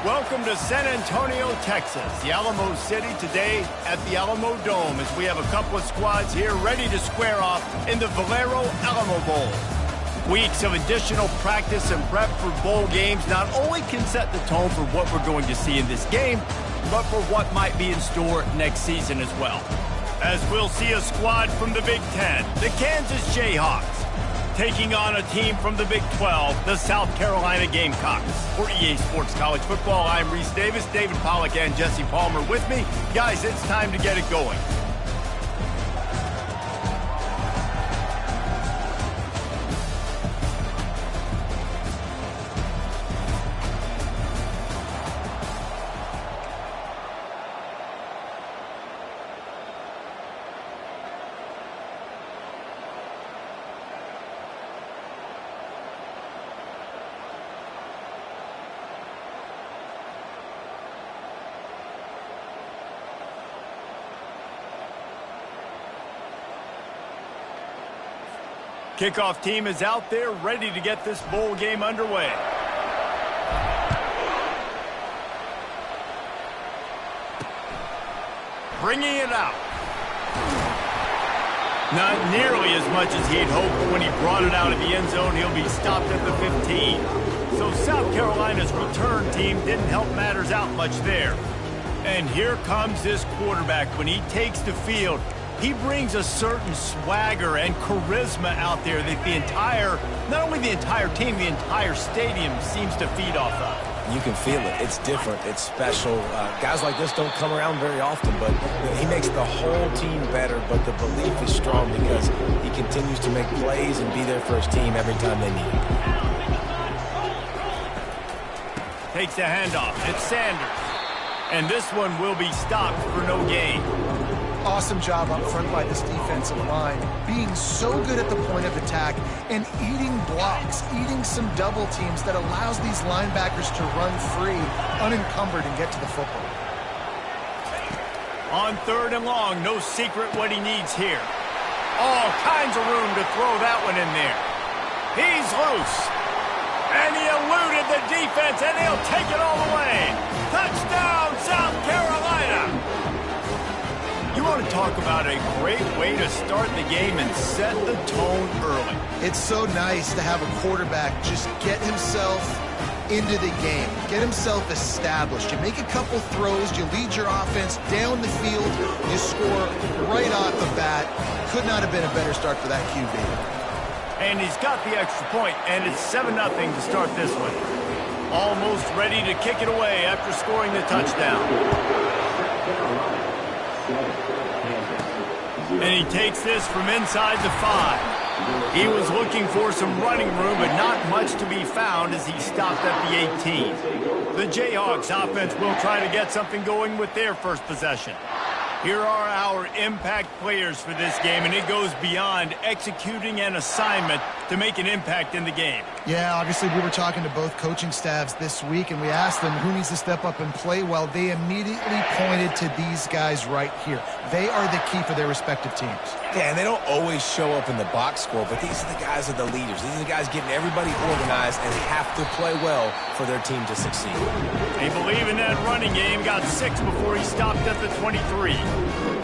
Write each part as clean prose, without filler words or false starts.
Welcome to San Antonio, Texas, the Alamo City today at the Alamo Dome as we have a couple of squads here ready to square off in the Valero Alamo Bowl. Weeks of additional practice and prep for bowl games not only can set the tone for what we're going to see in this game, but for what might be in store next season as well. As we'll see a squad from the Big Ten, the Kansas Jayhawks, taking on a team from the Big 12, the South Carolina Gamecocks. For EA Sports College Football, I'm Reese Davis, David Pollack, and Jesse Palmer with me. Guys, it's time to get it going. Kickoff team is out there ready to get this bowl game underway. Bringing it out. Not nearly as much as he'd hoped, but when he brought it out of the end zone, he'll be stopped at the 15. So South Carolina's return team didn't help matters out much there. And here comes this quarterback. When he takes the field, he brings a certain swagger and charisma out there that not only the entire team, the entire stadium seems to feed off of. You can feel it. It's different. It's special. Guys like this don't come around very often, but he makes the whole team better, but the belief is strong because he continues to make plays and be there for his team every time they need him. Takes a handoff. It's Sanders. And this one will be stopped for no gain. Awesome job up front by this defensive line, being so good at the point of attack and eating blocks, eating some double teams that allows these linebackers to run free, unencumbered, and get to the football. On 3rd and long, no secret what he needs here. All kinds of room to throw that one in there. He's loose. And he eluded the defense, and he'll take it all the way. Touchdown, South Carolina! You want to talk about a great way to start the game and set the tone early. It's so nice to have a quarterback just get himself into the game, get himself established. You make a couple throws, you lead your offense down the field, you score right off the bat. Could not have been a better start for that QB. And he's got the extra point, and it's 7-0 to start this one. Almost ready to kick it away after scoring the touchdown. And he takes this from inside the 5. He was looking for some running room, but not much to be found as he stopped at the 18. The Jayhawks offense will try to get something going with their first possession. Here are our impact players for this game, and it goes beyond executing an assignment to make an impact in the game. Yeah, obviously we were talking to both coaching staffs this week, and we asked them who needs to step up and play well. They immediately pointed to these guys right here. They are the key for their respective teams. Yeah, and they don't always show up in the box score, but these are the guys that are the leaders. These are the guys getting everybody organized and have to play well for their team to succeed. They believe in that running game. Got 6 before he stopped at the 23.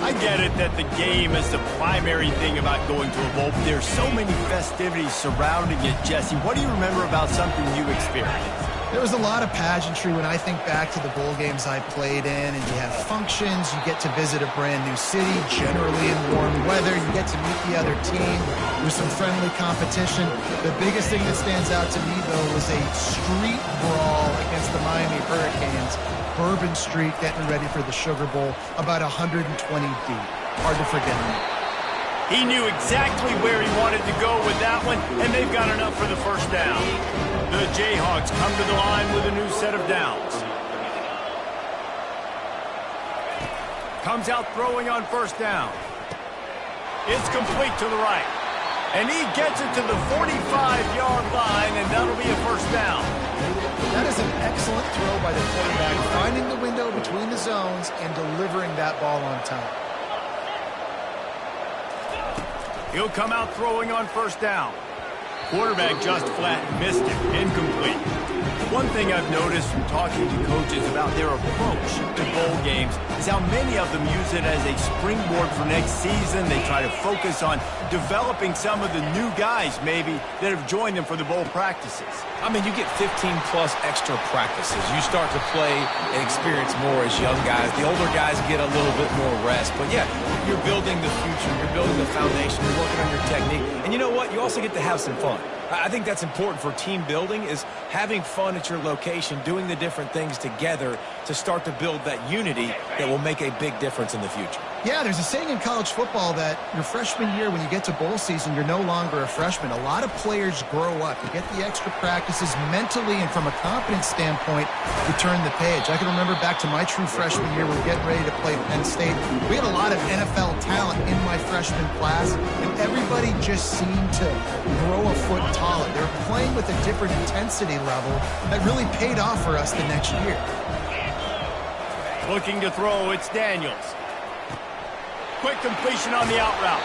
I get it that the game is the primary thing about going to a bowl. There's so many festivities surrounding it, Jesse. What do you remember about something you experienced? There was a lot of pageantry when I think back to the bowl games I played in, and you have functions, you get to visit a brand new city, generally in warm weather, you get to meet the other team, there's some friendly competition. The biggest thing that stands out to me, though, was a street brawl against the Miami Hurricanes. Bourbon Street getting ready for the Sugar Bowl, about 120 deep. Hard to forget that. He knew exactly where he wanted to go with that one, and they've got enough for the first down. The Jayhawks come to the line with a new set of downs. Comes out throwing on first down. It's complete to the right. And he gets it to the 45-yard line, and that'll be a first down. That is an excellent throw by the quarterback, finding the window between the zones and delivering that ball on time. He'll come out throwing on first down. Quarterback just flat missed it. Incomplete. One thing I've noticed from talking to coaches about their approach to bowl games is how many of them use it as a springboard for next season. They try to focus on developing some of the new guys, maybe, that have joined them for the bowl practices. I mean, you get 15-plus extra practices. You start to play and experience more as young guys. The older guys get a little bit more rest. But, yeah, you're building the future. You're building the foundation. You're working on your technique. And you know what? You also get to have some fun. I think that's important for team building, is having fun at your location, doing the different things together to start to build that unity that will make a big difference in the future. Yeah, there's a saying in college football that your freshman year, when you get to bowl season, you're no longer a freshman. A lot of players grow up. You get the extra practices mentally, and from a confidence standpoint, you turn the page. I can remember back to my true freshman year, we were getting ready to play Penn State. We had a lot of NFL talent in my freshman class, and everybody just seemed to grow a foot taller. They were playing with a different intensity level that really paid off for us the next year. Looking to throw, it's Daniels. Quick completion on the out route.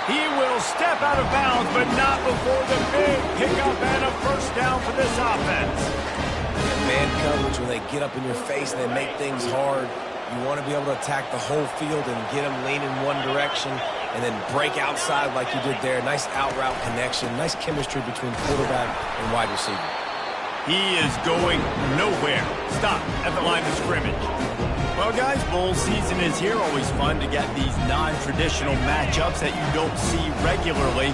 He will step out of bounds, but not before the big pickup and a first down for this offense. Man coverage, when they get up in your face and they make things hard, you want to be able to attack the whole field and get them leaning one direction and then break outside like you did there. Nice out route connection, nice chemistry between quarterback and wide receiver. He is going nowhere. Stop at the line of scrimmage. Well, guys, bowl season is here. Always fun to get these non-traditional matchups that you don't see regularly.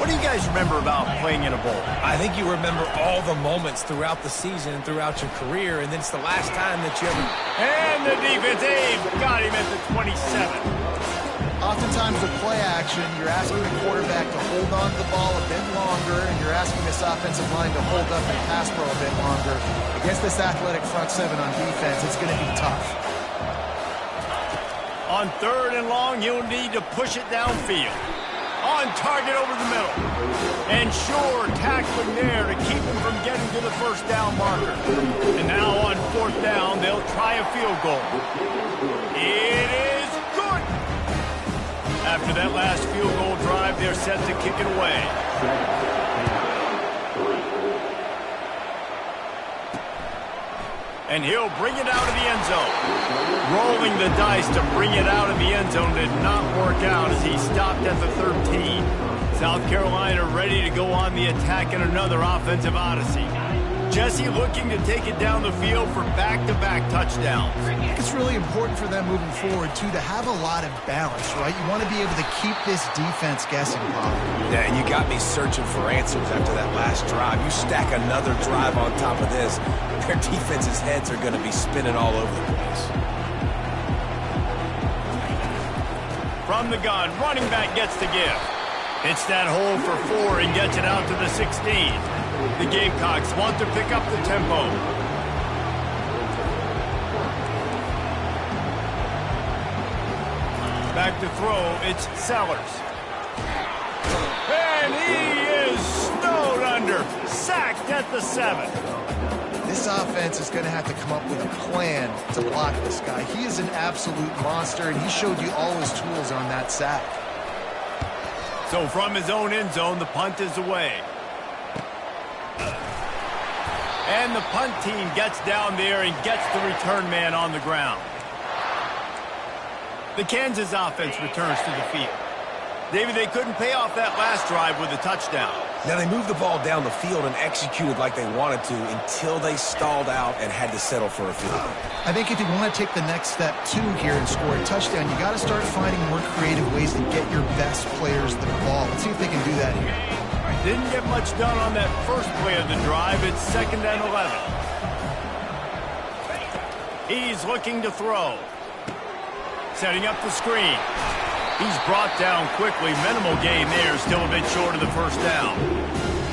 What do you guys remember about playing in a bowl? I think you remember all the moments throughout the season and throughout your career, and then it's the last time that you ever... And the defense, Abe, got him at the 27. Oftentimes with play action, you're asking the quarterback to hold on to the ball a bit longer, and you're asking this offensive line to hold up and pass pro a bit longer. Against this athletic front seven on defense, it's going to be tough. On 3rd and long, you'll need to push it downfield. On target over the middle. And sure, tackling there to keep him from getting to the first down marker. And now on 4th down, they'll try a field goal. It is good. After that last field goal drive, they're set to kick it away. And he'll bring it out of the end zone. Rolling the dice to bring it out of the end zone did not work out as he stopped at the 13. South Carolina ready to go on the attack in another offensive odyssey. Jesse looking to take it down the field for back-to-back touchdowns. I think it's really important for them moving forward, too, to have a lot of balance, right? You want to be able to keep this defense guessing, Bob. Yeah, and you got me searching for answers after that last drive. You stack another drive on top of this, their defense's heads are going to be spinning all over the place. From the gun, running back gets the give. Hits that hole for 4 and gets it out to the 16. The Gamecocks want to pick up the tempo. Back to throw, it's Sellers. And he is snowed under, sacked at the 7. This offense is going to have to come up with a plan to block this guy. He is an absolute monster, and he showed you all his tools on that sack. So from his own end zone, the punt is away. And the punt team gets down there and gets the return man on the ground. The Kansas offense returns to the field. David, they couldn't pay off that last drive with a touchdown. Now, they moved the ball down the field and executed like they wanted to until they stalled out and had to settle for a field goal. I think if you want to take the next step, too, here and score a touchdown, you got to start finding more creative ways to get your best players the ball. Let's see if they can do that here. Didn't get much done on that first play of the drive. It's 2nd and 11. He's looking to throw. Setting up the screen. He's brought down quickly. Minimal gain there. Still a bit short of the first down.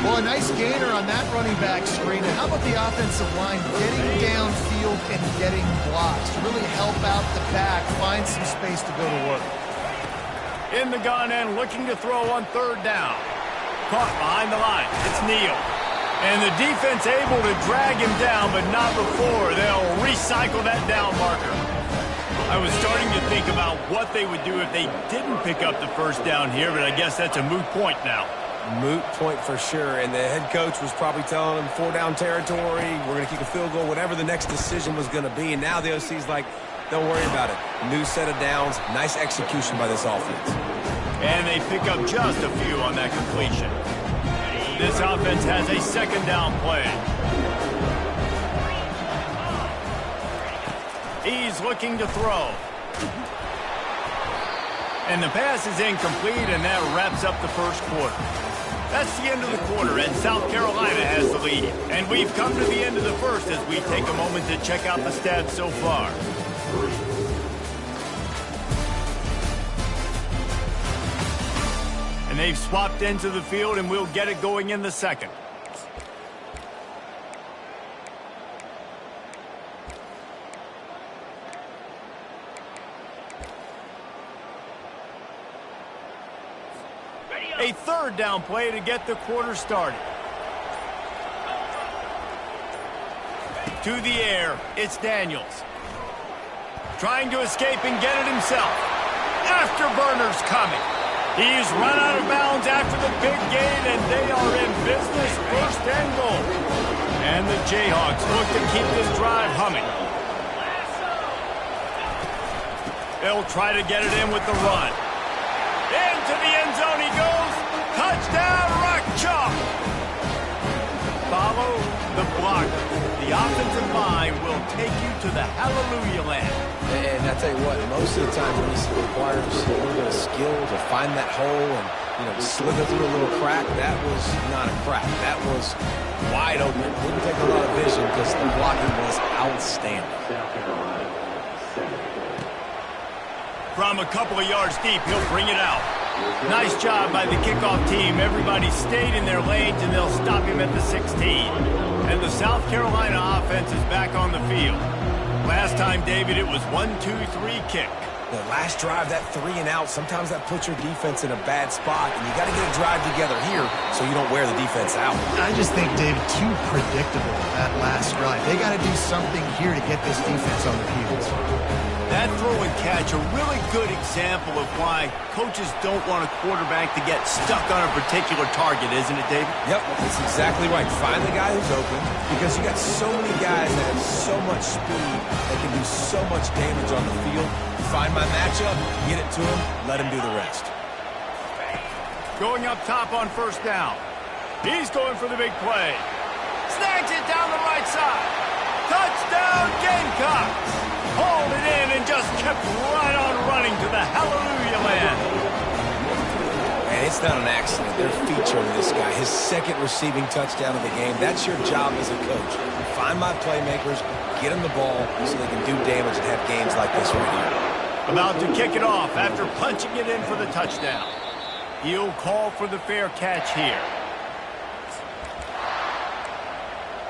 Well, a nice gainer on that running back screen. And how about the offensive line getting downfield and getting blocks to really help out the back, find some space to go to work. In the gun and looking to throw on 3rd down. Caught behind the line. It's Neal. And the defense able to drag him down, but not before. They'll recycle that down marker. I was starting to think about what they would do if they didn't pick up the first down here, but I guess that's a moot point now. Moot point for sure, and the head coach was probably telling him 4-down territory, we're going to kick a field goal, whatever the next decision was going to be, and now the OC's like, don't worry about it. New set of downs, nice execution by this offense. And they pick up just a few on that completion. This offense has a second down play. He's looking to throw. And the pass is incomplete, and that wraps up the first quarter. That's the end of the quarter, and South Carolina has the lead. And we've come to the end of the first as we take a moment to check out the stats so far. And they've swapped into the field, and we'll get it going in the second. A third down play to get the quarter started. To the air, it's Daniels. Trying to escape and get it himself. Afterburner's coming. He's run out of bounds after the big gain, and they are in business, first and goal. And the Jayhawks look to keep this drive humming. They'll try to get it in with the run. Into the end zone he goes. Touchdown, Rock Chalk. Follow the blocker. The offensive line will take you to the hallelujah land. And I tell you what, most of the time when you see it requires a little bit of skill to find that hole and, slither through a little crack, that was not a crack. That was wide open. Didn't take a lot of vision because the blocking was outstanding. From a couple of yards deep, he'll bring it out. Nice job by the kickoff team. Everybody stayed in their lanes, and they'll stop him at the 16. And the South Carolina offense is back on the field. Last time, David, it was 1-2-3 kick. The last drive, that 3 and out, sometimes that puts your defense in a bad spot, and you got to get a drive together here so you don't wear the defense out. I just think, David, too predictable that last drive. They got to do something here to get this defense on their heels. That throw and catch, a really good example of why coaches don't want a quarterback to get stuck on a particular target, isn't it, David? Yep, that's exactly right. Find the guy who's open because you got so many guys that have so much speed that can do so much damage on the field. Find my matchup, get it to him, let him do the rest. Going up top on first down. He's going for the big play. Snags it down the right side. Touchdown, Gamecocks! Hauled it in and just kept right on running to the hallelujah land. And it's not an accident. They're featuring this guy. His second receiving touchdown of the game. That's your job as a coach. Find my playmakers, get them the ball so they can do damage and have games like this right here. About to kick it off after punching it in for the touchdown. He'll call for the fair catch here.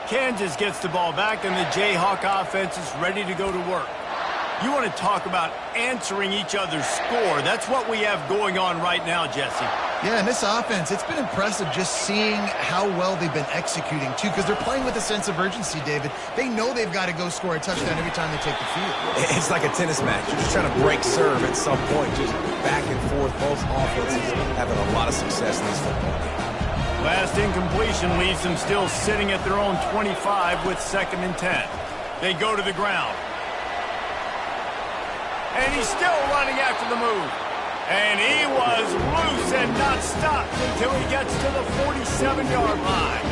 Kansas gets the ball back, and the Jayhawk offense is ready to go to work. You want to talk about answering each other's score. That's what we have going on right now, Jesse. Yeah, and this offense, it's been impressive just seeing how well they've been executing, too, because they're playing with a sense of urgency, David. They know they've got to go score a touchdown every time they take the field. It's like a tennis match. You're just trying to break serve at some point, just back and forth. Both offenses having a lot of success in this football game. Last incompletion leaves them still sitting at their own 25 with 2nd and 10. They go to the ground. And he's still running after the move. And he was loose and not stopped until he gets to the 47-yard line.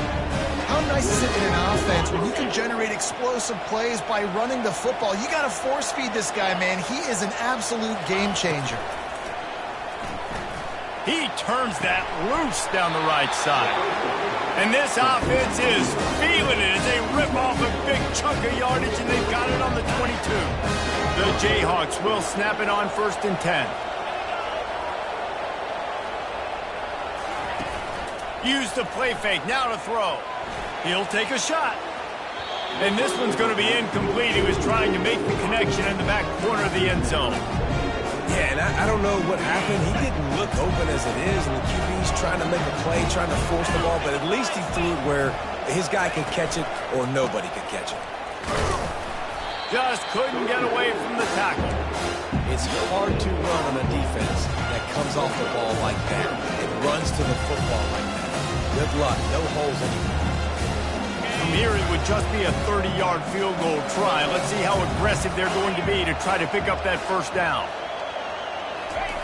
How nice is it in an offense when you can generate explosive plays by running the football? You got to force feed this guy, man. He is an absolute game changer. He turns that loose down the right side. And this offense is feeling it as they rip off a big chunk of yardage, and they've got it on the 22. The Jayhawks will snap it on 1st and 10. Use the play fake, now to throw. He'll take a shot. And this one's going to be incomplete. He was trying to make the connection in the back corner of the end zone. Yeah, and I don't know what happened. He didn't look open as it is, and the QB's trying to make a play, trying to force the ball, but at least he threw it where his guy could catch it or nobody could catch it. Just couldn't get away from the tackle. It's hard to run on a defense that comes off the ball like that. It runs to the football like that. Good luck. No holes anymore. From here, it would just be a 30-yard field goal try. Let's see how aggressive they're going to be to try to pick up that first down.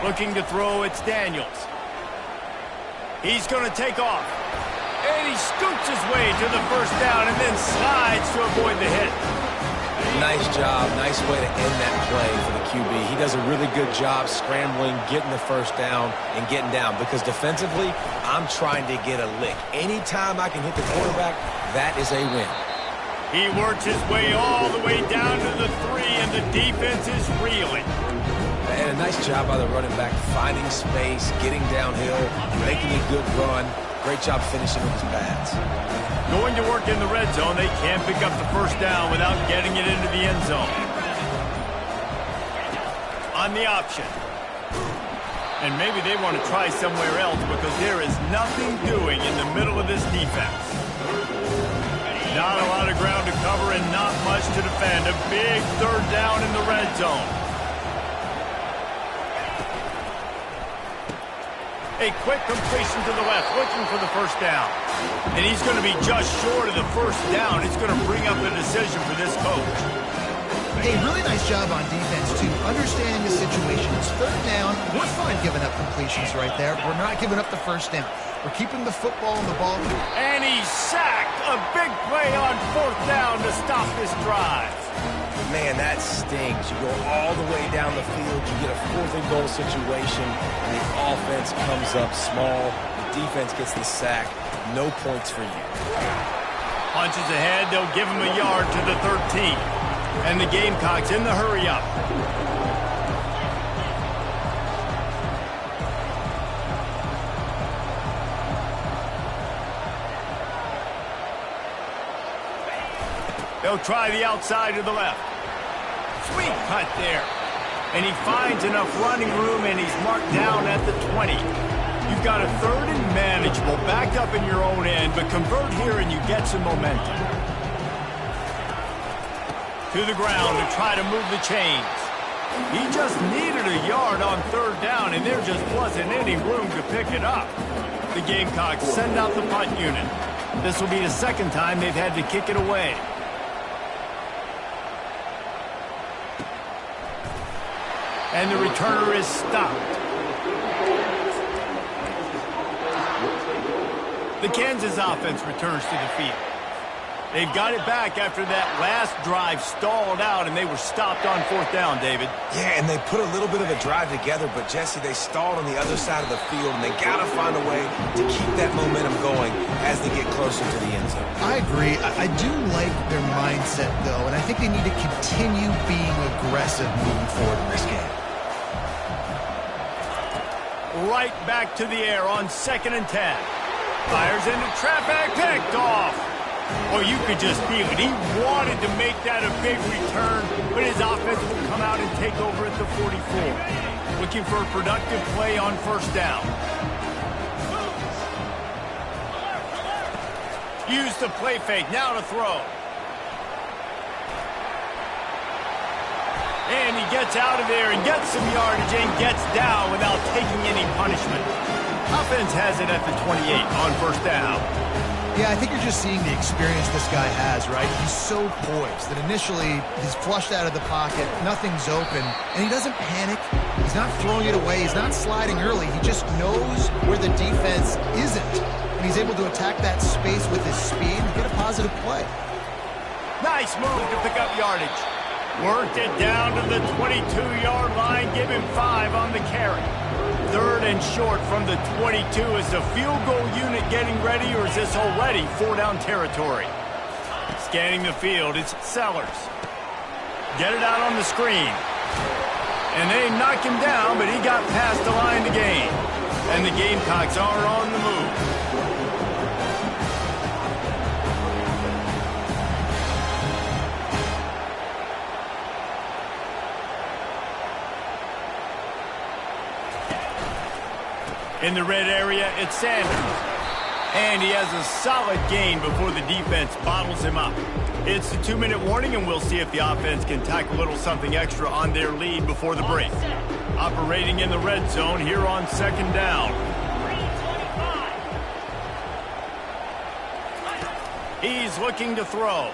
Looking to throw, it's Daniels. He's going to take off. And he scoots his way to the first down and then slides to avoid the hit. Nice job. Nice way to end that play for the QB. He does a really good job scrambling, getting the first down, and getting down. Because defensively, I'm trying to get a lick. Anytime I can hit the quarterback, that is a win. He works his way all the way down to the 3, and the defense is reeling. And a nice job by the running back, finding space, getting downhill, making a good run. Great job finishing with his pads. Going to work in the red zone, they can't pick up the first down without getting it into the end zone. On the option. And maybe they want to try somewhere else because there is nothing doing in the middle of this defense. Not a lot of ground to cover and not much to defend. A big third down in the red zone. A quick completion to the left, looking for the first down. And he's going to be just short of the first down. It's going to bring up the decision for this coach. Hey, really nice job on defense, too. Understanding the situation. It's third down. We're fine giving up completions right there. We're not giving up the first down. We're keeping the football in the ball. And he's sacked. A big play on fourth down to stop this drive. Man, that stings. You go all the way down the field, you get a 4th and goal situation, and the offense comes up small. The defense gets the sack. No points for you. Punches ahead. They'll give him a yard to the 13. And the Gamecocks in the hurry-up. They'll try the outside to the left. Sweet cut there. And he finds enough running room, and he's marked down at the 20. You've got a 3rd and manageable, backed up in your own end, but convert here and you get some momentum. To the ground to try to move the chains. He just needed a yard on 3rd down, and there just wasn't any room to pick it up. The Gamecocks send out the punt unit. This will be the 2nd time they've had to kick it away. And the returner is stopped. The Kansas offense returns to the field. They've got it back after that last drive stalled out, and they were stopped on 4th down, David. Yeah, and they put a little bit of a drive together, but, Jesse, they stalled on the other side of the field, and they got to find a way to keep that momentum going as they get closer to the end zone. I agree. I do like their mindset, though, and I think they need to continue being aggressive moving forward in this game. Right back to the air on 2nd and 10. Fires into traffic, picked off. Or you could just feel it. He wanted to make that a big return, but his offense will come out and take over at the 44. Looking for a productive play on first down. Use the play fake, now to throw. And he gets out of there and gets some yardage and gets down without taking any punishment. Offense has it at the 28 on first down. Yeah, I think you're just seeing the experience this guy has, right? He's so poised that initially he's flushed out of the pocket, nothing's open, and he doesn't panic. He's not throwing it away. He's not sliding early. He just knows where the defense isn't, and he's able to attack that space with his speed and get a positive play. Nice move to pick up yardage. Worked it down to the 22-yard line. Give him 5 on the carry. 3rd and short from the 22. Is the field goal unit getting ready, or is this already 4-down territory? Scanning the field, it's Sellers. Get it out on the screen. And they knock him down, but he got past the line to gain. And the Gamecocks are on the move. In the red area, it's Sanders. And he has a solid gain before the defense bottles him up. It's the 2-minute warning, and we'll see if the offense can tack a little something extra on their lead before the break. Operating in the red zone here on 2nd down. He's looking to throw.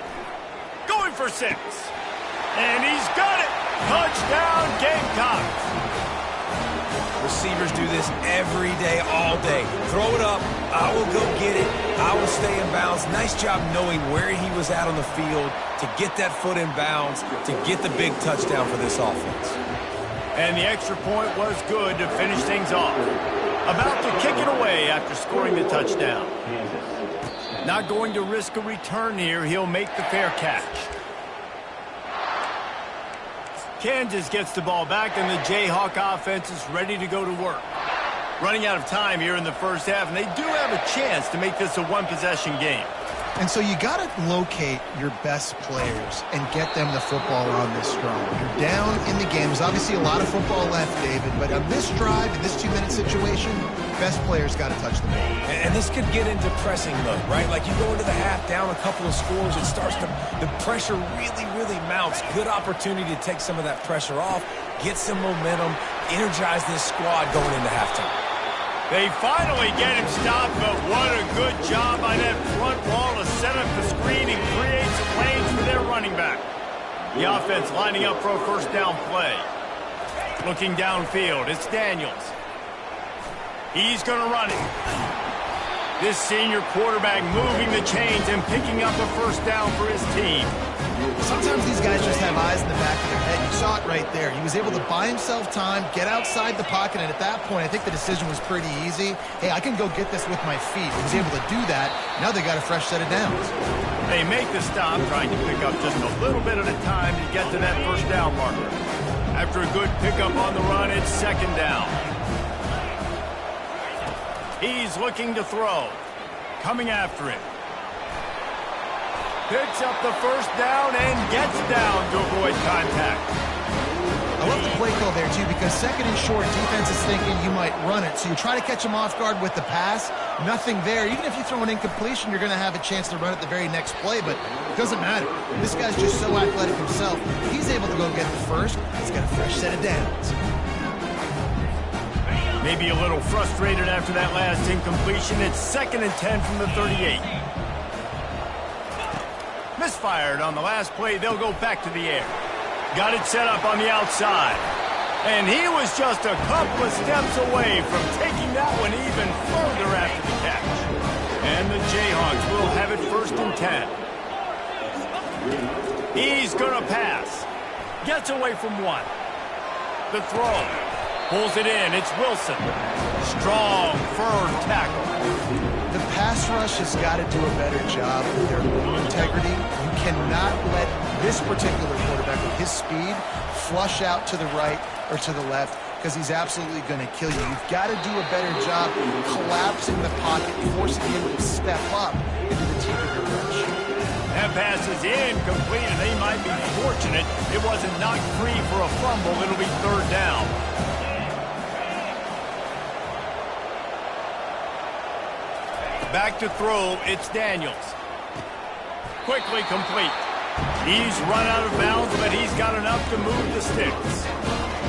Going for 6. And he's got it. Touchdown, Gamecocks. Receivers do this every day, all day. Throw it up. I will go get it. I will stay in bounds. Nice job knowing where he was at on the field to get that foot in bounds, to get the big touchdown for this offense. And the extra point was good to finish things off. About to kick it away after scoring the touchdown. Not going to risk a return here. He'll make the fair catch. Kansas gets the ball back, and the Jayhawk offense is ready to go to work. Running out of time here in the first half, and they do have a chance to make this a one-possession game. And so you got to locate your best players and get them the football on this drive. You're down in the game. There's obviously a lot of football left, David, but on this drive, in this 2-minute situation, best players got to touch the ball. And this could get into pressing mode, right? Like you go into the half down a couple of scores, it starts to, the pressure really mounts. Good opportunity to take some of that pressure off, get some momentum, energize this squad going into halftime. They finally get him stopped, but what a good job by that front wall to set up the screen and create some lanes for their running back. The offense lining up for a first down play. Looking downfield, it's Daniels. He's going to run it. This senior quarterback moving the chains and picking up a first down for his team. Sometimes these guys just have eyes in the back of their head. You saw it right there. He was able to buy himself time, get outside the pocket, and at that point, I think the decision was pretty easy. Hey, I can go get this with my feet. He was able to do that. Now they got a fresh set of downs. They make the stop, trying to pick up just a little bit at a time to get to that first down marker. After a good pickup on the run, it's second down. He's looking to throw. Coming after it. Picks up the first down and gets down to avoid contact. I love the play call there, too, because second and short, defense is thinking you might run it. So you try to catch him off guard with the pass. Nothing there. Even if you throw an incompletion, you're going to have a chance to run it the very next play, but it doesn't matter. This guy's just so athletic himself. He's able to go get the first. He's got a fresh set of downs. Maybe a little frustrated after that last incompletion. It's 2nd and 10 from the 38. Misfired on the last play. They'll go back to the air. Got it set up on the outside. And he was just a couple of steps away from taking that one even further after the catch. And the Jayhawks will have it 1st and 10. He's going to pass. Gets away from 1. The throw. Pulls it in. It's Wilson. Strong, firm tackle. The pass rush has got to do a better job with their ball integrity. You cannot let this particular quarterback with his speed flush out to the right or to the left because he's absolutely going to kill you. You've got to do a better job collapsing the pocket, forcing him to step up into the teeth of your rush. That pass is incomplete, and they might be fortunate it wasn't knocked free for a fumble. It'll be 3rd down. Back to throw, it's Daniels. Quickly complete. He's run out of bounds, but he's got enough to move the sticks.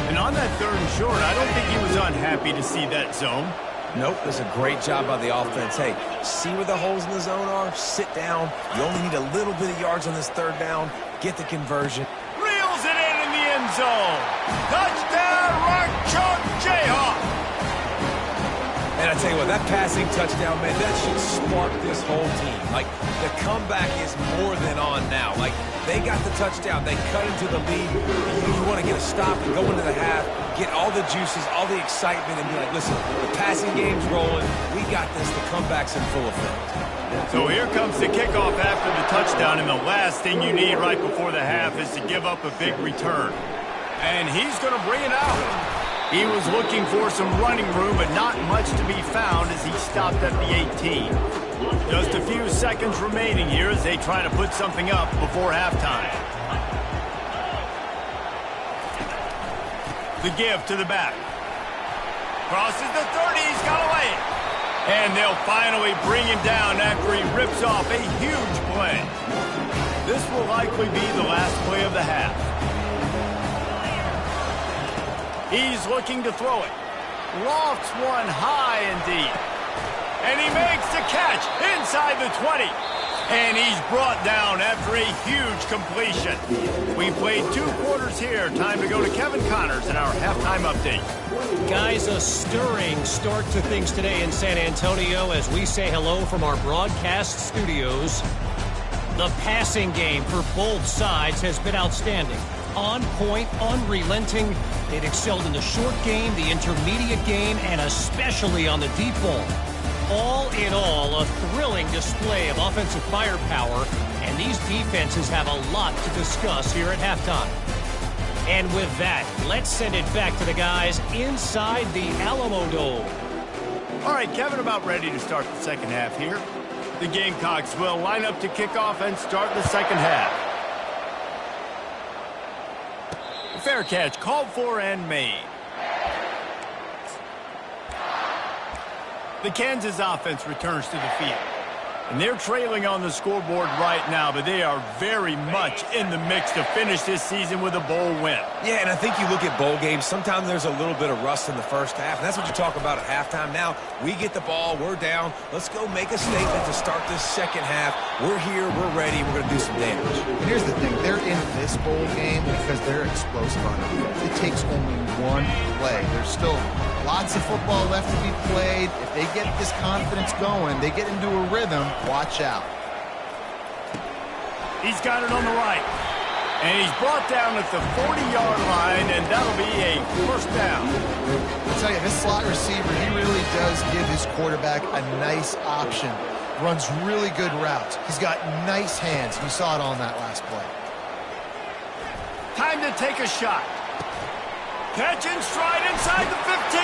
And on that 3rd and short, I don't think he was unhappy to see that zone. Nope, that's a great job by the offense. Hey, see where the holes in the zone are? Sit down. You only need a little bit of yards on this 3rd down. Get the conversion. Reels it in the end zone. Touchdown, Rock Chalk Jayhawk. And I tell you what, that passing touchdown, man, that should spark this whole team. Like, the comeback is more than on now. Like, they got the touchdown. They cut into the lead. You want to get a stop and go into the half, get all the juices, all the excitement, and be like, listen, the passing game's rolling. We got this. The comeback's in full effect. So here comes the kickoff after the touchdown, and the last thing you need right before the half is to give up a big return. And he's going to bring it out. He was looking for some running room, but not much to be found as he stopped at the 18. Just a few seconds remaining here as they try to put something up before halftime. The give to the back. Crosses the 30, he's got away. And they'll finally bring him down after he rips off a huge play. This will likely be the last play of the half. He's looking to throw it. Lofts one high and deep. And he makes the catch inside the 20. And he's brought down after a huge completion. We played 2 quarters here. Time to go to Kevin Connors in our halftime update. Guys, a stirring start to things today in San Antonio as we say hello from our broadcast studios. The passing game for both sides has been outstanding. On point, unrelenting. They've excelled in the short game, the intermediate game, and especially on the deep ball. All in all, a thrilling display of offensive firepower, and these defenses have a lot to discuss here at halftime. And with that, let's send it back to the guys inside the Alamo Dome. All right, Kevin, about ready to start the second half here. The Gamecocks will line up to kick off and start the second half. Fair catch, called for and made. The Kansas offense returns to the field. And they're trailing on the scoreboard right now, but they are very much in the mix to finish this season with a bowl win. Yeah, and I think you look at bowl games, sometimes there's a little bit of rust in the first half, and that's what you talk about at halftime. Now, we get the ball, we're down. Let's go make a statement to start this second half. We're here, we're ready, we're going to do some damage. And here's the thing, they're in this bowl game because they're explosive on offense. It takes only one play. There's still lots of football left to be played. If they get this confidence going, they get into a rhythm, watch out. He's got it on the right. And he's brought down at the 40-yard line, and that'll be a first down. I'll tell you, this slot receiver, he really does give his quarterback a nice option. Runs really good routes. He's got nice hands. You saw it on that last play. Time to take a shot. Catch in stride inside the 15.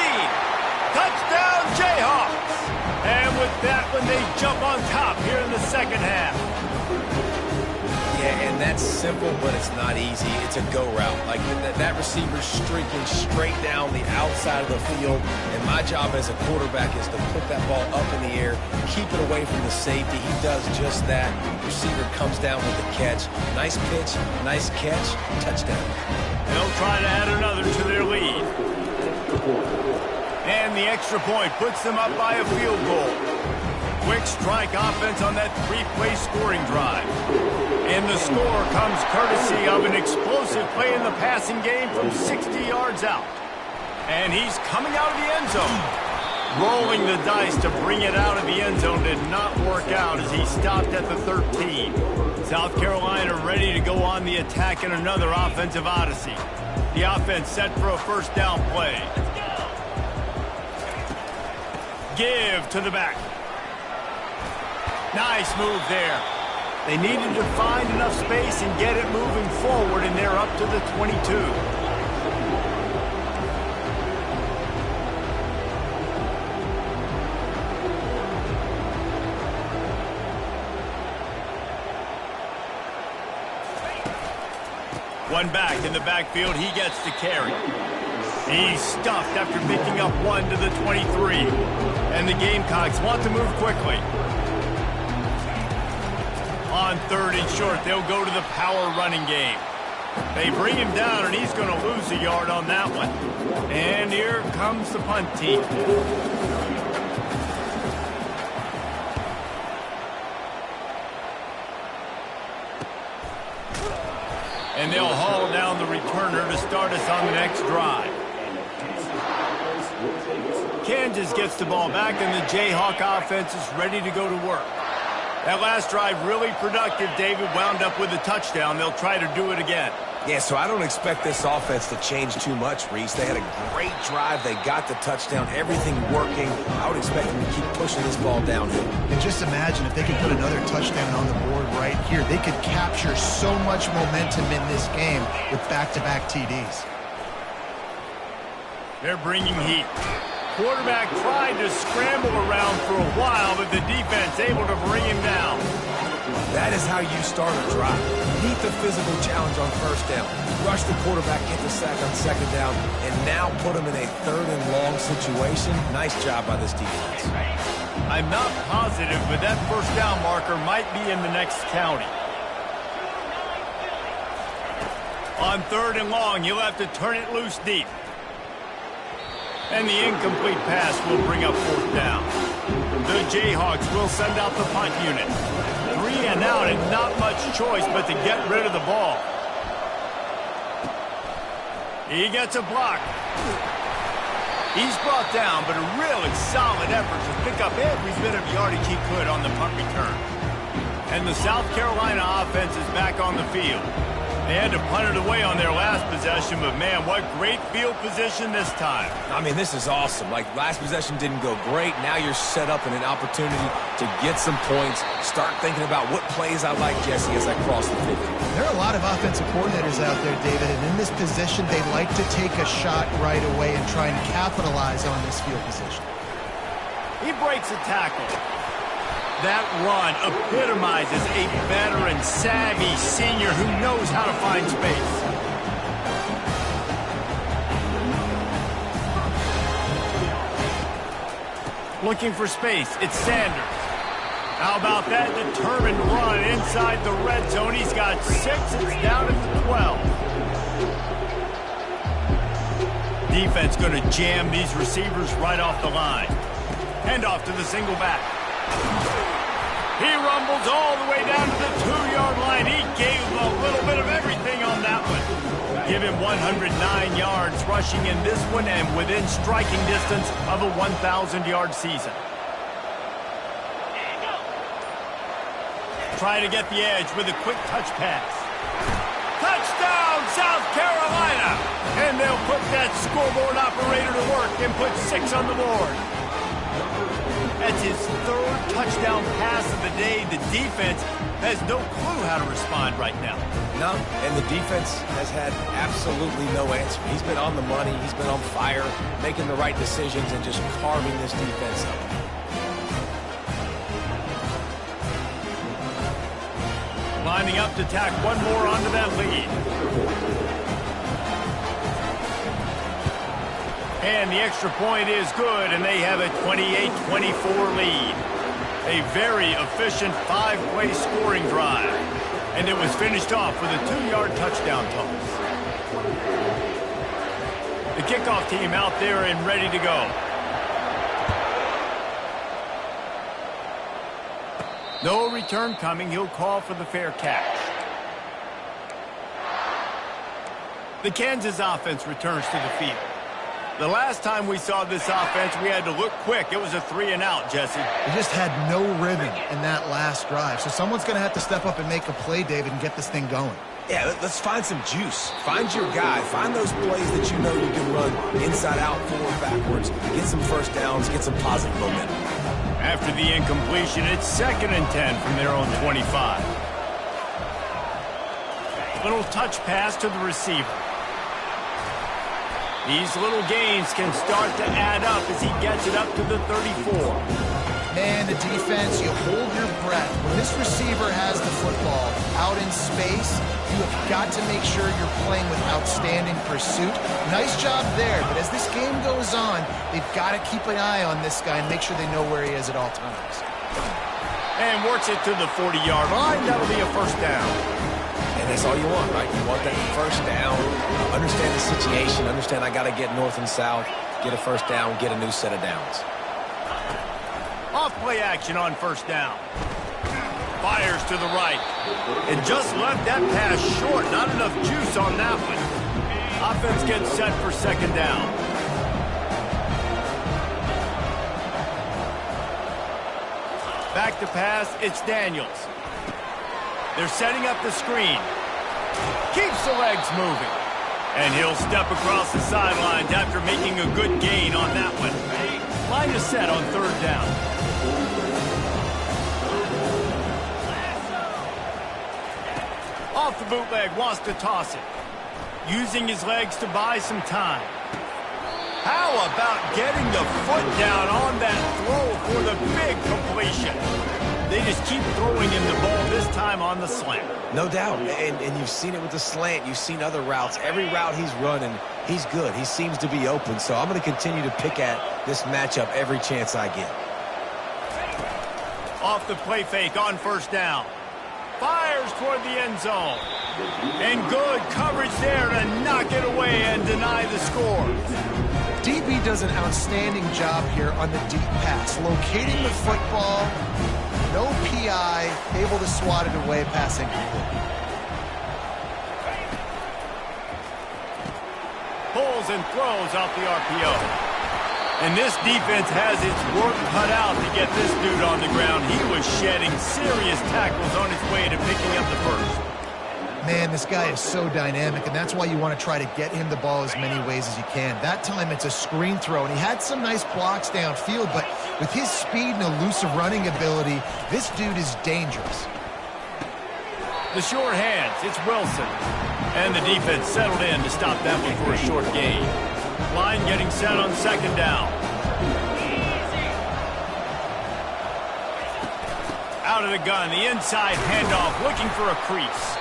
Touchdown, Jayhawks. And with that one, they jump on top here in the second half. Yeah, and that's simple, but it's not easy. It's a go route. Like that receiver's streaking straight down the outside of the field, and my job as a quarterback is to put that ball up in the air, keep it away from the safety. He does just that. Receiver comes down with the catch. Nice pitch, nice catch, touchdown. They'll try to add another to their lead. And the extra point puts them up by a field goal. Quick strike offense on that 3-play scoring drive. And the score comes courtesy of an explosive play in the passing game from 60 yards out. And he's coming out of the end zone. Rolling the dice to bring it out of the end zone did not work out as he stopped at the 13. South Carolina ready to go on the attack in another offensive odyssey. The offense set for a first down play. Give to the back. Nice move there. They needed to find enough space and get it moving forward, and they're up to the 22. One back in the backfield, he gets to carry. He's stuffed after picking up one to the 23. And the Gamecocks want to move quickly. On third and short, they'll go to the power running game. They bring him down, and he's going to lose a yard on that one. And here comes the punt team. And they'll haul down the returner to start us on the next drive. Kansas gets the ball back, and the Jayhawk offense is ready to go to work. That last drive really productive. David wound up with a touchdown. They'll try to do it again. Yeah, so I don't expect this offense to change too much, Reese. They had a great drive. They got the touchdown. Everything working. I would expect them to keep pushing this ball downhill. And just imagine if they could put another touchdown on the board right here. They could capture so much momentum in this game with back-to-back TDs. They're bringing heat. Quarterback tried to scramble around for a while, but the defense able to bring him down. That is how you start a drive. Meet the physical challenge on first down. Rush the quarterback, get the sack on second down, and now put him in a third and long situation. Nice job by this defense. I'm not positive, but that first down marker might be in the next county. On third and long, he'll have to turn it loose deep. And the incomplete pass will bring up fourth down. The Jayhawks will send out the punt unit. 3 and out and not much choice but to get rid of the ball. He gets a block. He's brought down, but a really solid effort to pick up every bit of yardage he could on the punt return. And the South Carolina offense is back on the field. They had to punt it away on their last possession, but man, what great field position this time. I mean, this is awesome. Like, last possession didn't go great. Now you're set up in an opportunity to get some points. Start thinking about what plays I like, Jesse, as I cross the 50. There are a lot of offensive coordinators out there, David, and in this position, they like to take a shot right away and try and capitalize on this field position. He breaks a tackle. That run epitomizes a veteran, savvy senior who knows how to find space. Looking for space, it's Sanders. How about that determined run inside the red zone? He's got 6, it's down to 12. Defense going to jam these receivers right off the line. Handoff to the single back. He rumbles all the way down to the 2-yard line. He gave a little bit of everything on that one. Give him 109 yards rushing in this one and within striking distance of a 1,000-yard season. Try to get the edge with a quick touch pass. Touchdown, South Carolina! And they'll put that scoreboard operator to work and put 6 on the board. That's his 3rd touchdown pass of the day. The defense has no clue how to respond right now. No, and the defense has had absolutely no answer. He's been on the money. He's been on fire, making the right decisions and just carving this defense up. Lining up to tack one more onto that lead. And the extra point is good, and they have a 28-24 lead. A very efficient 5-play scoring drive. And it was finished off with a 2-yard touchdown toss. The kickoff team out there and ready to go. No return coming. He'll call for the fair catch. The Kansas offense returns to the field. The last time we saw this offense, we had to look quick. It was a 3-and-out, Jesse. They just had no rhythm in that last drive. So someone's going to have to step up and make a play, David, and get this thing going. Yeah, let's find some juice. Find your guy. Find those plays that you know you can run inside out, forward, backwards. Get some first downs. Get some positive momentum. After the incompletion, it's 2nd and 10 from their own 25. Little touch pass to the receiver. These little gains can start to add up as he gets it up to the 34. Man, the defense, you hold your breath. When this receiver has the football out in space, you have got to make sure you're playing with outstanding pursuit. Nice job there, but as this game goes on, they've got to keep an eye on this guy and make sure they know where he is at all times. And works it to the 40-yard line. That'll be a first down. And that's all you want, right? You want that first down. Understand the situation. Understand I got to get north and south, get a first down, get a new set of downs. Off-play action on first down. Fires to the right. And just left that pass short. Not enough juice on that one. Offense gets set for 2nd down. Back to pass, it's Daniels. They're setting up the screen. Keeps the legs moving. And he'll step across the sidelines after making a good gain on that one. Line is set on 3rd down. Off the bootleg, wants to toss it. Using his legs to buy some time. How about getting the foot down on that throw for the big completion? They just keep throwing him the ball, this time on the slant. No doubt, and you've seen it with the slant. You've seen other routes. Every route he's running, he's good. He seems to be open, so I'm going to continue to pick at this matchup every chance I get. Off the play fake on first down. Fires toward the end zone. And good coverage there to knock it away and deny the score. DB does an outstanding job here on the deep pass, locating the football No PI, able to swat it away, passing. Pulls and throws out the RPO. And this defense has its work cut out to get this dude on the ground. He was shedding serious tackles on his way to picking up the first. Man, this guy is so dynamic, and that's why you want to try to get him the ball as many ways as you can. That time it's a screen throw, and he had some nice blocks downfield, but with his speed and elusive running ability, this dude is dangerous. The short hands, it's Wilson. And the defense settled in to stop that one for a short gain. Line getting set on second down. Out of the gun, the inside handoff, looking for a crease.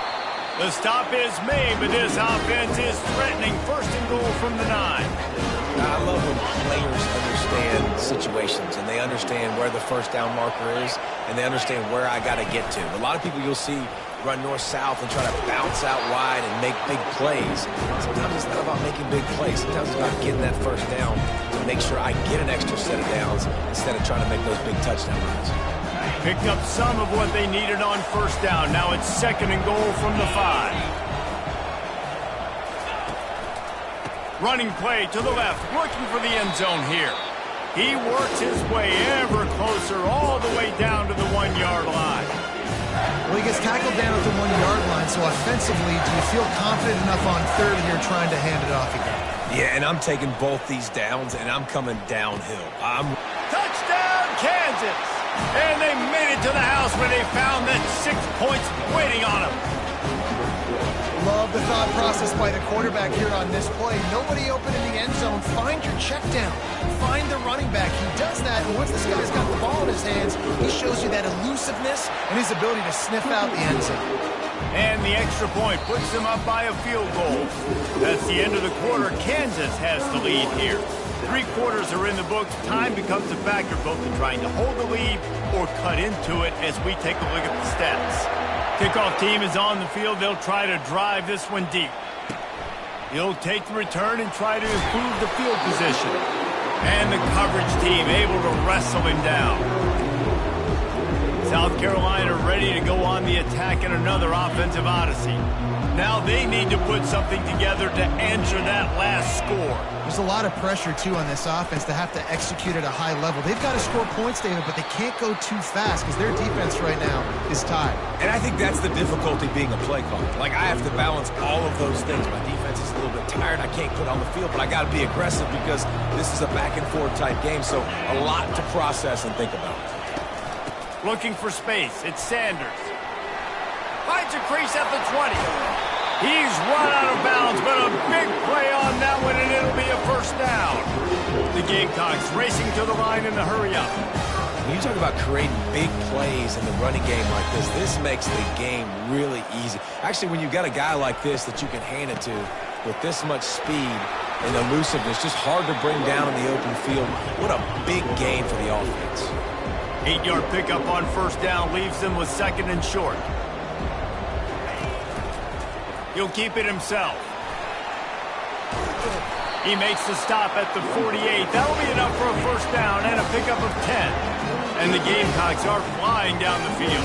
The stop is made, but this offense is threatening first and goal from the 9. I love when players understand situations and they understand where the first down marker is and they understand where I got to get to. A lot of people you'll see run north-south and try to bounce out wide and make big plays. Sometimes it's not about making big plays. Sometimes it's about getting that first down to make sure I get an extra set of downs instead of trying to make those big touchdown runs. Picked up some of what they needed on first down. Now it's second and goal from the 5. Running play to the left, looking for the end zone here. He works his way ever closer all the way down to the 1-yard line. Well, he gets tackled down at the 1-yard line, so offensively, do you feel confident enough on third and you're trying to hand it off again? Yeah, and I'm taking both these downs, and I'm coming downhill. Touchdown, Kansas! And they made it to the house where they found that 6 points waiting on them. Love the thought process by the quarterback here on this play. Nobody open in the end zone. Find your check down. Find the running back. He does that, and once this guy's got the ball in his hands, he shows you that elusiveness and his ability to sniff out the end zone. And the extra point puts them up by a field goal. That's the end of the quarter. Kansas has the lead here. 3 quarters are in the books. Time becomes a factor both in trying to hold the lead or cut into it as we take a look at the stats. Kickoff team is on the field. They'll try to drive this one deep. He'll take the return and try to improve the field position. And the coverage team able to wrestle him down. South Carolina ready to go on the attack in another offensive odyssey. Now they need to put something together to answer that last score. There's a lot of pressure, too, on this offense to have to execute at a high level. They've got to score points, David, but they can't go too fast because their defense right now is tied. And I think that's the difficulty being a play caller. Like, I have to balance all of those things. My defense is a little bit tired. I can't put on the field, but I got to be aggressive because this is a back-and-forth type game, so a lot to process and think about. Looking for space. It's Sanders. Finds a crease at the 20. He's run out of bounds, but a big play on that one, and it'll be a first down. The Gamecocks racing to the line in the hurry-up. When you talk about creating big plays in the running game like this makes the game really easy. Actually, when you've got a guy like this that you can hand it to with this much speed and elusiveness, just hard to bring down in the open field. What a big gain for the offense. 8-yard pickup on first down leaves them with second and short. He'll keep it himself. He makes the stop at the 48. That'll be enough for a first down and a pickup of 10. And the Gamecocks are flying down the field.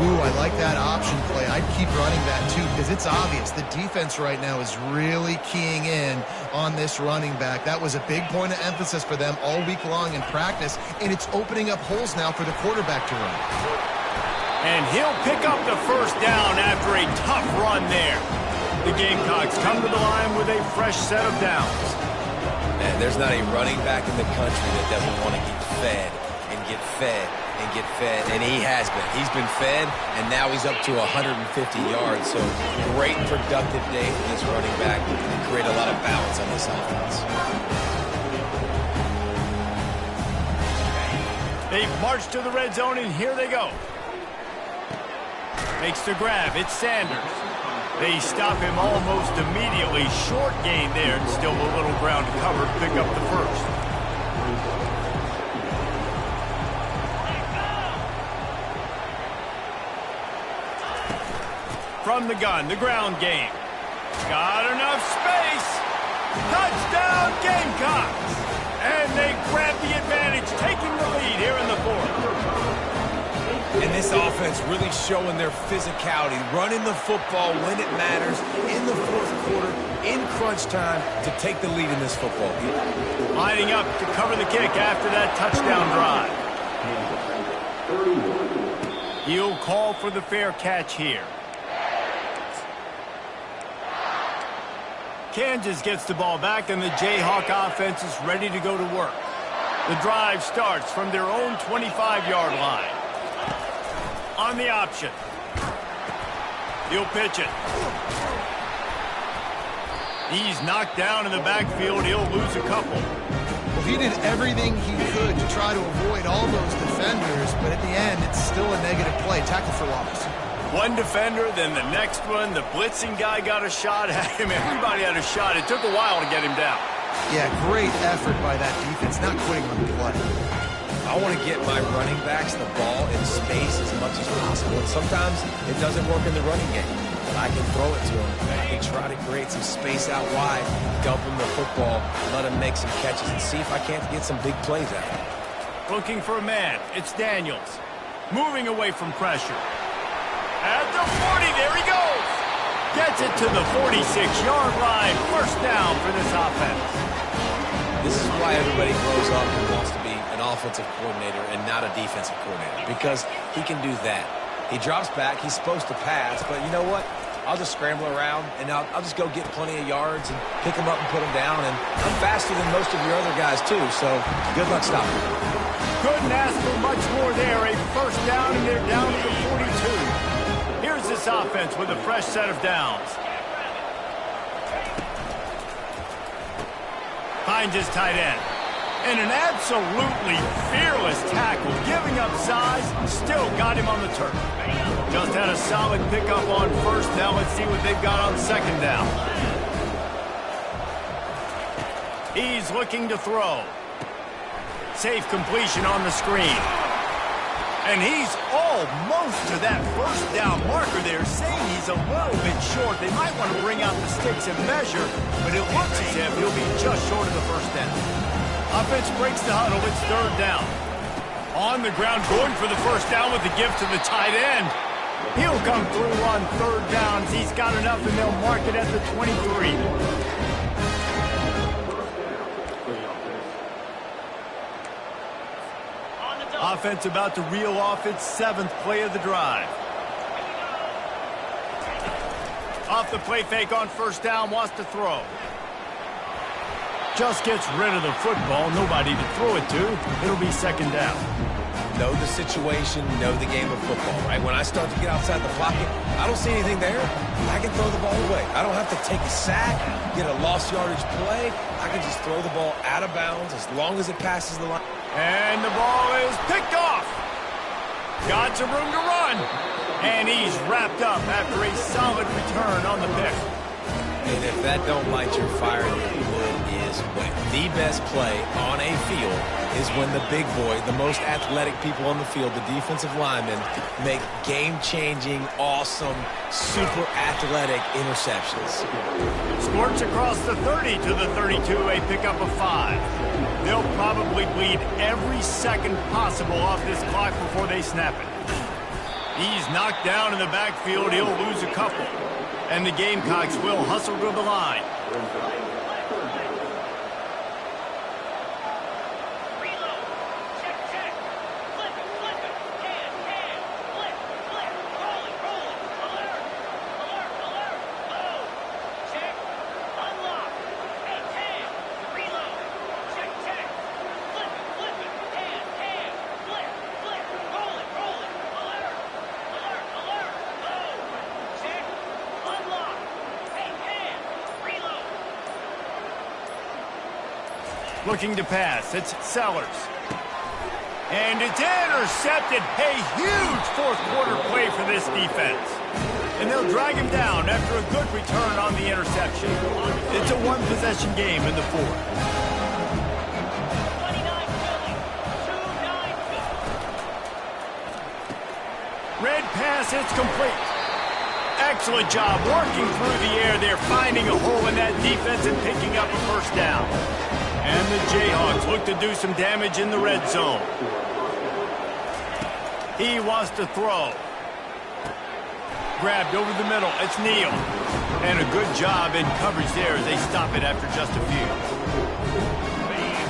Ooh, I like that option play. I'd keep running that, too, because it's obvious. The defense right now is really keying in on this running back. That was a big point of emphasis for them all week long in practice, and it's opening up holes now for the quarterback to run. And he'll pick up the first down after a tough run there. The Gamecocks come to the line with a fresh set of downs. Man, there's not a running back in the country that doesn't want to get fed and get fed and get fed, and he has been. He's been fed, and now he's up to 150 yards. So great productive day for this running back and create a lot of balance on this offense. They've marched to the red zone, and here they go. Makes the grab. It's Sanders. They stop him almost immediately. Short gain there, and still a little ground covered. Pick up the first. From the gun, the ground game. Got enough space. Touchdown, Gamecocks. And they grab the advantage, taking the lead here in the fourth. this offense really showing their physicality, running the football when it matters, in the fourth quarter, in crunch time, to take the lead in this football game. Lining up to cover the kick after that touchdown drive. He'll call for the fair catch here. Kansas gets the ball back, and the Jayhawk offense is ready to go to work. The drive starts from their own 25-yard line. On the option. He'll pitch it. He's knocked down in the backfield. He'll lose a couple. Well, he did everything he could to try to avoid all those defenders, but at the end, it's still a negative play. Tackle for loss. One defender, then the next one. The blitzing guy got a shot at him. Everybody had a shot. It took a while to get him down. Yeah, great effort by that defense, not quitting on the play. I want to get my running backs the ball in space as much as possible. And sometimes it doesn't work in the running game, but I can throw it to them. I can try to create some space out wide, dump him the football, let him make some catches, and see if I can't get some big plays out of him. Looking for a man. It's Daniels. Moving away from pressure. At the 40, there he goes. Gets it to the 46-yard line. First down for this offense. This is why everybody grows up and wants to be an offensive coordinator and not a defensive coordinator, because he can do that. He drops back. He's supposed to pass, but you know what? I'll just scramble around, and I'll just go get plenty of yards and pick them up and put them down, and I'm faster than most of your other guys, too, so good luck stopping me. Couldn't ask for much more there. A first down, and they're down to the 42. Here's this offense with a fresh set of downs. Finds his tight end. And an absolutely fearless tackle. Giving up size, still got him on the turf. Just had a solid pickup on first. Now let's see what they've got on second down. He's looking to throw. Safe completion on the screen. And he's almost to that first down marker there, saying he's a little bit short. They might want to bring out the sticks and measure, but it looks as if he'll be just short of the first down. Offense breaks the huddle. It's third down. On the ground, going for the first down with the give to the tight end. He'll come through on third downs. He's got enough, and they'll mark it at the 23. Offense about to reel off its seventh play of the drive. Off the play fake on first down, wants to throw. Just gets rid of the football, nobody to throw it to. It'll be second down. Know the situation, know the game of football, right? When I start to get outside the pocket, I don't see anything there. I can throw the ball away. I don't have to take a sack, get a lost yardage play. I can just throw the ball out of bounds as long as it passes the line. And the ball is picked off. Got some room to run. And he's wrapped up after a solid return on the pick. And if that don't light your fire, the wood is wet. The best play on a field is when the big boy, the most athletic people on the field, the defensive linemen, make game-changing, awesome, super athletic interceptions. Squirts across the 30 to the 32, a pickup of 5. They'll probably bleed every second possible off this clock before they snap it. He's knocked down in the backfield. He'll lose a couple. And the Gamecocks will hustle to the line. Looking to pass. It's Sellers. And it's intercepted. A huge fourth quarter play for this defense. And they'll drag him down after a good return on the interception. It's a one-possession game in the fourth. Red pass, it's complete. Excellent job working through the air there, finding a hole in that defense and picking up a first down. And the Jayhawks look to do some damage in the red zone. He wants to throw. Grabbed over the middle. It's Neal. And a good job in coverage there as they stop it after just a few.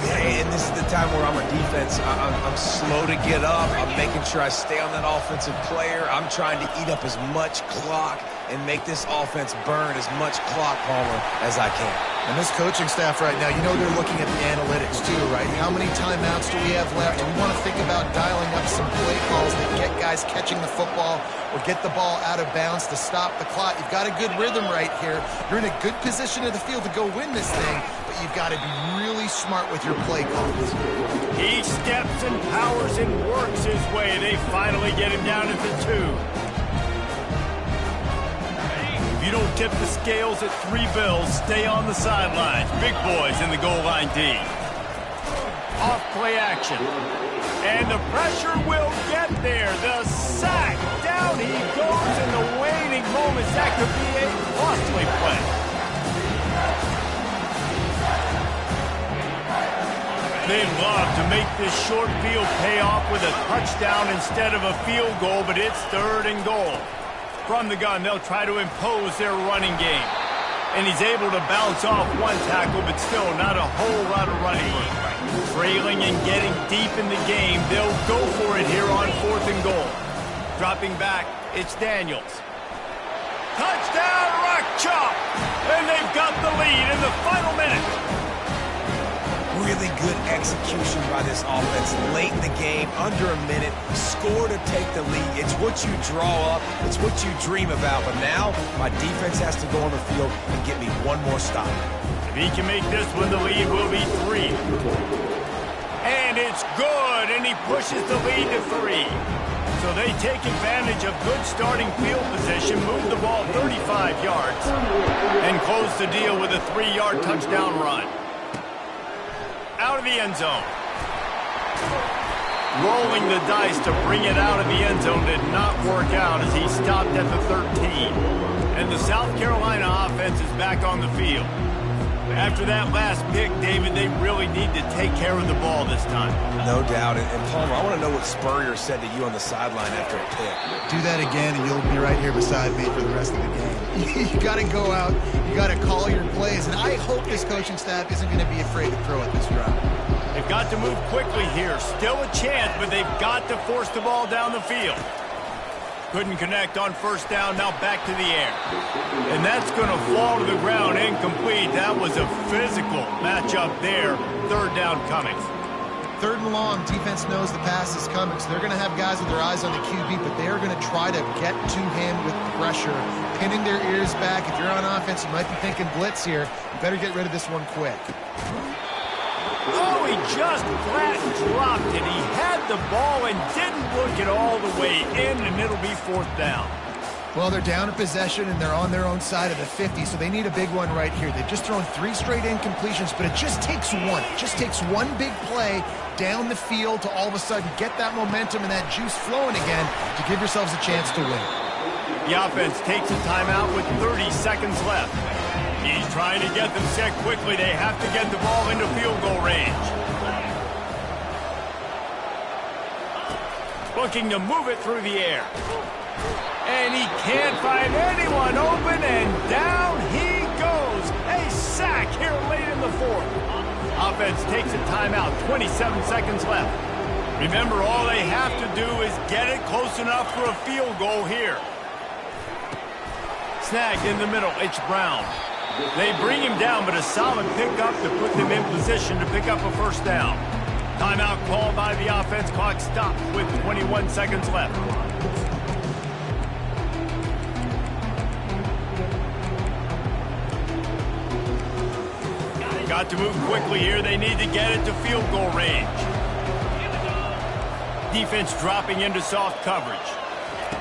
And this is the time where I'm a defense. I'm slow to get up. I'm making sure I stay on that offensive player. I'm trying to eat up as much clock and make this offense burn as much clock, Palmer, as I can. And this coaching staff right now, you know they're looking at the analytics too, right? How many timeouts do we have left? And we want to think about dialing up some play calls that get guys catching the football or get the ball out of bounds to stop the clock. You've got a good rhythm right here. You're in a good position of the field to go win this thing, but you've got to be really smart with your play calls. He steps and powers and works his way. They finally get him down at the 2. You don't tip the scales at 3 bills, stay on the sidelines. Big boys in the goal line D. Off play action. And the pressure will get there. The sack. Down he goes in the waning moments. That could be a costly play. They'd love to make this short field pay off with a touchdown instead of a field goal, but it's 3rd and goal. From the gun, they'll try to impose their running game. And he's able to bounce off one tackle, but still not a whole lot of running room. Trailing and getting deep in the game, they'll go for it here on 4th and goal. Dropping back, it's Daniels. Touchdown, Rock Chalk! And they've got the lead in the final minute. Really good execution by this offense late in the game, under a minute, score to take the lead. It's what you draw up, it's what you dream about, but now my defense has to go on the field and get me one more stop. If he can make this one, the lead will be 3. And it's good, and he pushes the lead to 3. So they take advantage of good starting field position, move the ball 35 yards, and close the deal with a 3-yard touchdown run. Out of the end zone. Rolling the dice to bring it out of the end zone did not work out as he stopped at the 13. And the South Carolina offense is back on the field. After that last pick, David, they really need to take care of the ball this time. No doubt. And Palmer, I want to know what Spurrier said to you on the sideline after a pick. Do that again, and you'll be right here beside me for the rest of the game. You got to go out. You got to call your plays. And I hope this coaching staff isn't going to be afraid to throw at this drive. They've got to move quickly here. Still a chance, but they've got to force the ball down the field. Couldn't connect on 1st down, now back to the air. And that's going to fall to the ground, incomplete. That was a physical matchup there. 3rd down coming. 3rd and long, defense knows the pass is coming, so they're going to have guys with their eyes on the QB, but they're going to try to get to him with pressure, pinning their ears back. If you're on offense, you might be thinking blitz here. You better get rid of this one quick. Oh, he just flat dropped it. He had the ball and didn't look it all the way in, and it'll be 4th down. Well, they're down in possession, and they're on their own side of the 50, so they need a big one right here. They've just thrown 3 straight incompletions, but it just takes one. It just takes one big play down the field to all of a sudden get that momentum and that juice flowing again to give yourselves a chance to win. The offense takes a timeout with 30 seconds left. He's trying to get them set quickly. They have to get the ball into field goal range. Looking to move it through the air. And he can't find anyone open, and down he goes. A sack here late in the 4th. Offense takes a timeout, 27 seconds left. Remember, all they have to do is get it close enough for a field goal here. Snagged in the middle, it's Brown. They bring him down, but a solid pickup to put them in position to pick up a 1st down. Timeout called by the offense. Clock stopped with 21 seconds left. Got to move quickly here. They need to get it to field goal range. Defense dropping into soft coverage.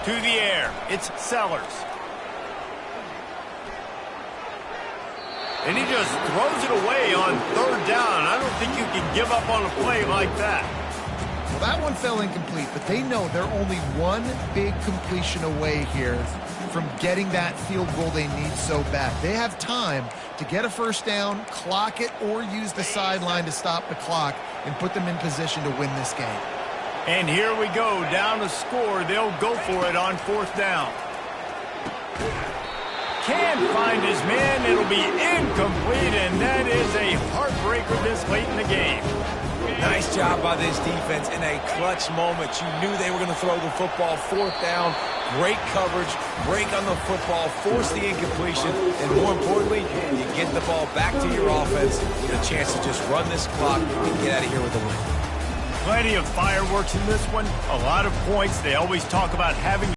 To the air, it's Sellers. And he just throws it away on 3rd down. I don't think you can give up on a play like that. Well, that one fell incomplete, but they know they're only one big completion away here from getting that field goal they need so bad. They have time to get a 1st down, clock it, or use the sideline to stop the clock and put them in position to win this game. And here we go, down to score. They'll go for it on 4th down. Can't find his man. It'll be incomplete, and that is a heartbreaker this late in the game. Nice job by this defense in a clutch moment. You knew they were going to throw the football. 4th down, great coverage, break on the football, force the incompletion, and more importantly, you get the ball back to your offense with a chance to just run this clock and get out of here with a win. Plenty of fireworks in this one, a lot of points. They always talk about having